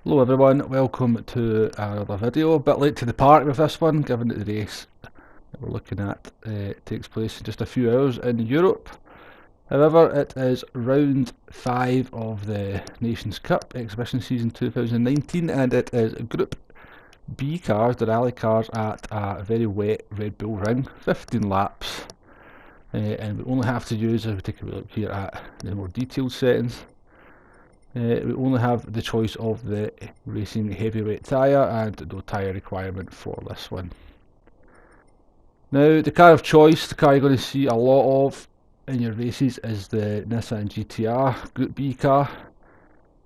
Hello everyone, welcome to another video. A bit late to the party with this one, given that the race that we're looking at takes place in just a few hours in Europe. However, it is round 5 of the Nations Cup Exhibition Season 2019 and it is Group B cars, the rally cars, at a very wet Red Bull ring, 15 laps. And we only have to use, if we take a look here at the more detailed settings, we only have the choice of the racing heavyweight tyre and no tyre requirement for this one. Now, the car of choice, the car you're going to see a lot of in your races, is the Nissan GT-R Group B car.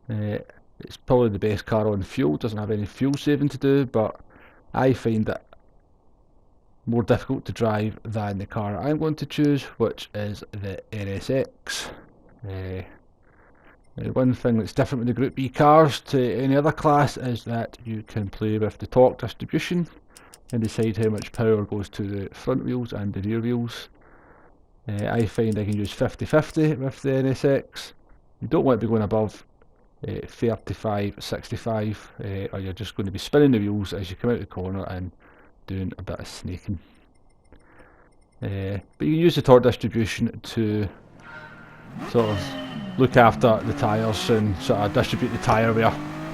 It's probably the best car on fuel, doesn't have any fuel saving to do, but I find it more difficult to drive than the car I'm going to choose, which is the NSX. One thing that's different with the Group B cars to any other class is that you can play with the torque distribution and decide how much power goes to the front wheels and the rear wheels. I find I can use 50-50 with the NSX. You don't want to be going above 35-65 or you're just going to be spinning the wheels as you come out the corner and doing a bit of snaking. But you can use the torque distribution to sort of look after the tyres and sort of distribute the tyre wear.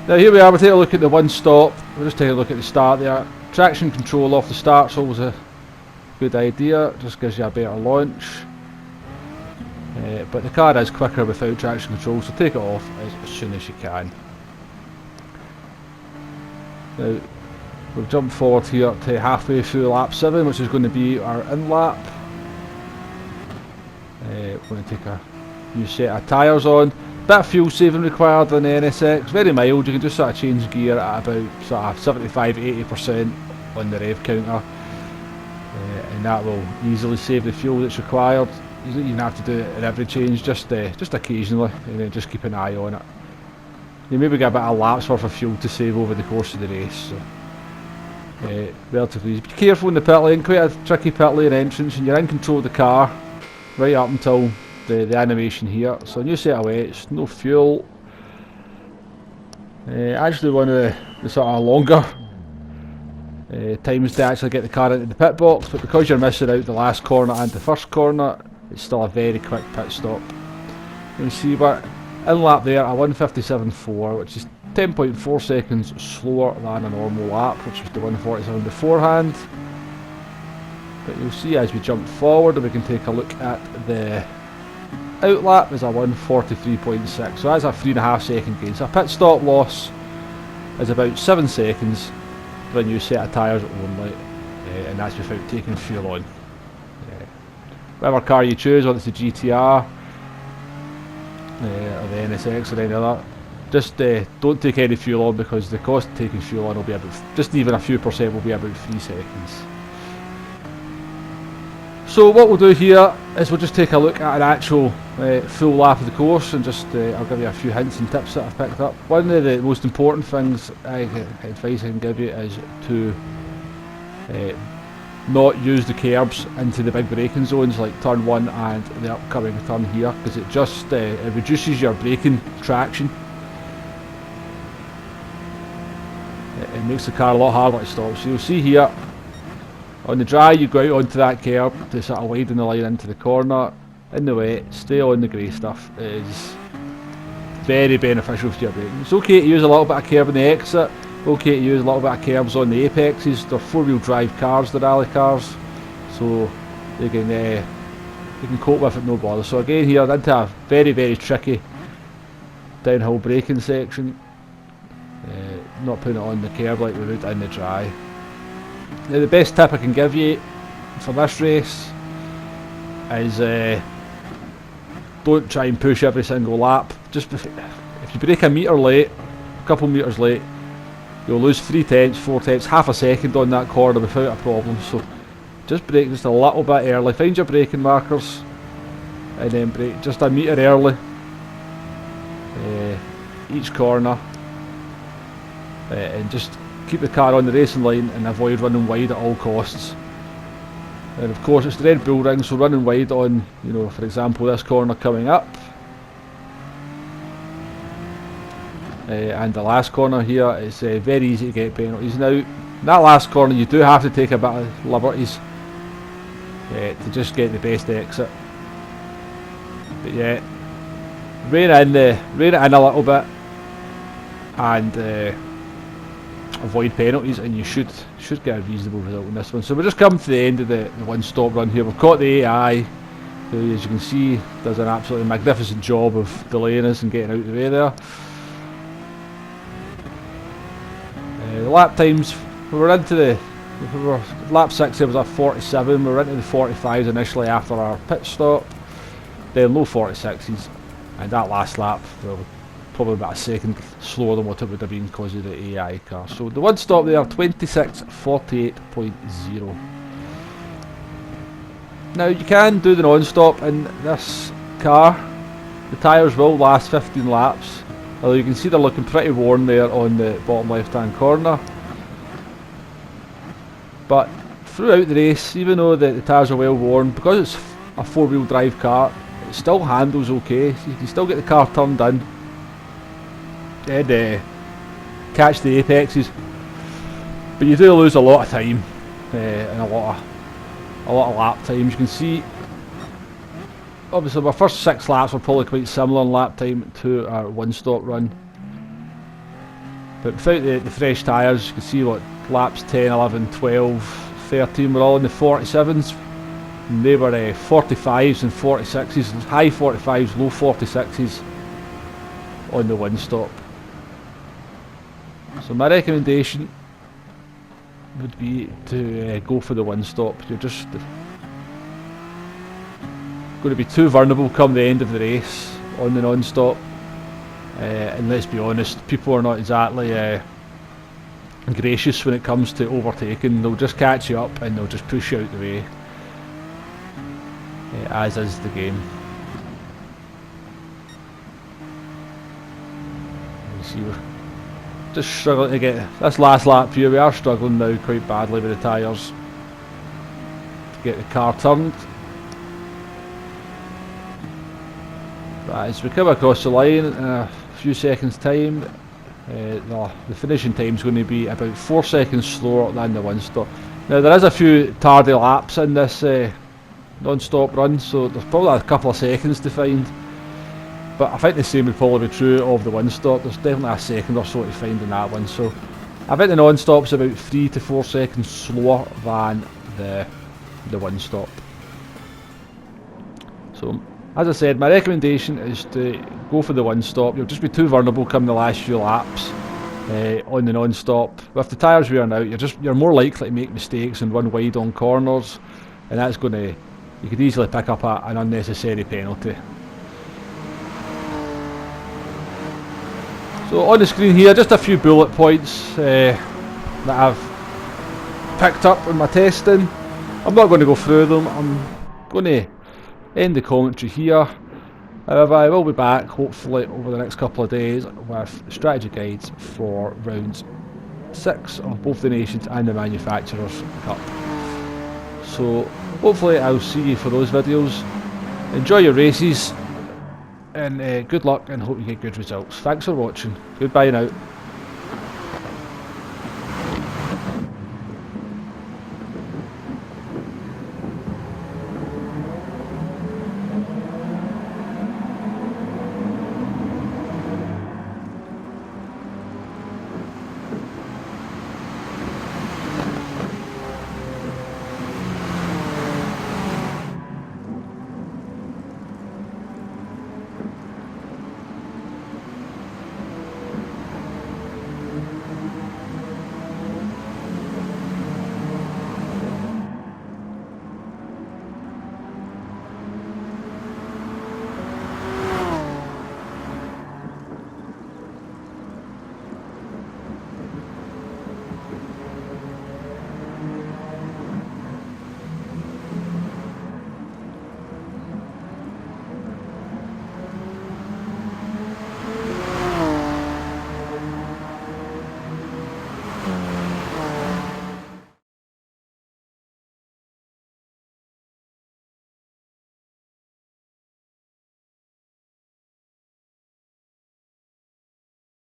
Now here we are, we'll take a look at the one stop. We'll just take a look at the start there. Traction control off the start's always a good idea, just gives you a better launch. But the car is quicker without traction control, so take it off as soon as you can. Now we'll jump forward here to halfway through lap 7, which is going to be our in lap. We're going to take a new set of tyres on. Bit of fuel saving required on the NSX, very mild. You can just sort of change gear at about sort of 75-80% on the rev counter, and that will easily save the fuel that's required. You don't even have to do it at every change, just occasionally, and then just keep an eye on it. You maybe get a bit of laps worth of fuel to save over the course of the race. So, relatively easy. Be careful in the pit lane, quite a tricky pit lane entrance, and you're in control of the car right up until the animation here. So new set of wets, no fuel. Actually one of the sort of longer times to actually get the car into the pit box, but because you're missing out the last corner and the first corner, it's still a very quick pit stop. You can see we're in lap there, a 1:57.4, which is 10.4 seconds slower than a normal lap, which was the 1:47 beforehand. But you'll see as we jump forward, and we can take a look at the out lap is a 1:43.6, so that's a 3.5 second gain. So a pit stop loss is about 7 seconds for a new set of tyres only, and that's without taking fuel on. Whatever car you choose, whether it's the GTR or the NSX or any other, just don't take any fuel on, because the cost of taking fuel on will be about, just even a few percent, will be about 3 seconds. So what we'll do here is we'll just take a look at an actual full lap of the course, and just I'll give you a few hints and tips that I've picked up. One of the most important things, advice I can give you, is to not use the curbs into the big braking zones like turn 1 and the upcoming turn here, because it just it reduces your braking traction. It makes the car a lot harder to stop. So you'll see here, on the dry you go out onto that curb to sort of widen the line into the corner. In the wet, stay on the grey stuff. It is very beneficial for your braking. It's okay to use a little bit of curb on the exit, okay to use a little bit of curbs on the apexes. They're 4-wheel drive cars, the rally cars, so they can cope with it, no bother. So again here, into a very, very tricky downhill braking section, not putting it on the curb like we would in the dry. Now the best tip I can give you for this race is don't try and push every single lap. Just if you brake a metre late, a couple metres late, you'll lose 3/10, 4/10, half a second on that corner without a problem. So just brake just a little bit early, find your braking markers, and then brake just a metre early each corner, and just keep the car on the racing line and avoid running wide at all costs. And of course it's the Red Bull ring, so running wide on, you know, for example this corner coming up, and the last corner here, it's very easy to get penalties. Now, in that last corner you do have to take a bit of liberties to just get the best exit. But yeah, rein it in a little bit and avoid penalties, and you should get a reasonable result in this one. So we're just coming to the end of the one-stop run here. We've got the AI, who, as you can see, does an absolutely magnificent job of delaying us and getting out of the way there. The lap times, lap 6 there was at 47, we were into the 45s initially after our pit stop, then low 46s, and that last lap, well, probably about a second slower than what it would have been because of the AI car. So the one stop there, 26:48.0. Now you can do the non-stop in this car. The tyres will last 15 laps, although you can see they're looking pretty worn there on the bottom left hand corner. But throughout the race, even though the tyres are well worn, because it's a four-wheel drive car, it still handles okay. So you can still get the car turned in and catch the apexes, but you do lose a lot of time and a lot of lap times. You can see obviously my first 6 laps were probably quite similar in lap time to our one-stop run, but without the fresh tyres, you can see what laps 10, 11, 12, 13 were all in the 47s, and they were 45s and 46s, high 45s, low 46s on the one-stop. So my recommendation would be to go for the one-stop. You're just going to be too vulnerable come the end of the race on the non-stop, and let's be honest, people are not exactly gracious when it comes to overtaking. They'll just catch you up and they'll just push you out the way, as is the game. You see, we're just struggling to get this last lap here. We are struggling now quite badly with the tyres to get the car turned. But as we come across the line in a few seconds time, the finishing time is going to be about 4 seconds slower than the one-stop. Now there is a few tardy laps in this non-stop run, so there's probably a couple of seconds to find. But I think the same would probably be true of the one-stop. There's definitely a second or so to find in that one. So I think the non-stop's about 3 to 4 seconds slower than the one-stop. So as I said, my recommendation is to go for the one-stop. You'll just be too vulnerable come the last few laps on the non-stop. With the tyres wearing out, you're more likely to make mistakes and run wide on corners, and that's going to, you could easily pick up an unnecessary penalty. So on the screen here, just a few bullet points that I've picked up in my testing. I'm not going to go through them. I'm going to end the commentary here. However, I will be back hopefully over the next couple of days with strategy guides for rounds 6 of both the Nations and the Manufacturers Cup. So hopefully I'll see you for those videos. Enjoy your races, and good luck, and hope you get good results. Thanks for watching. Goodbye now.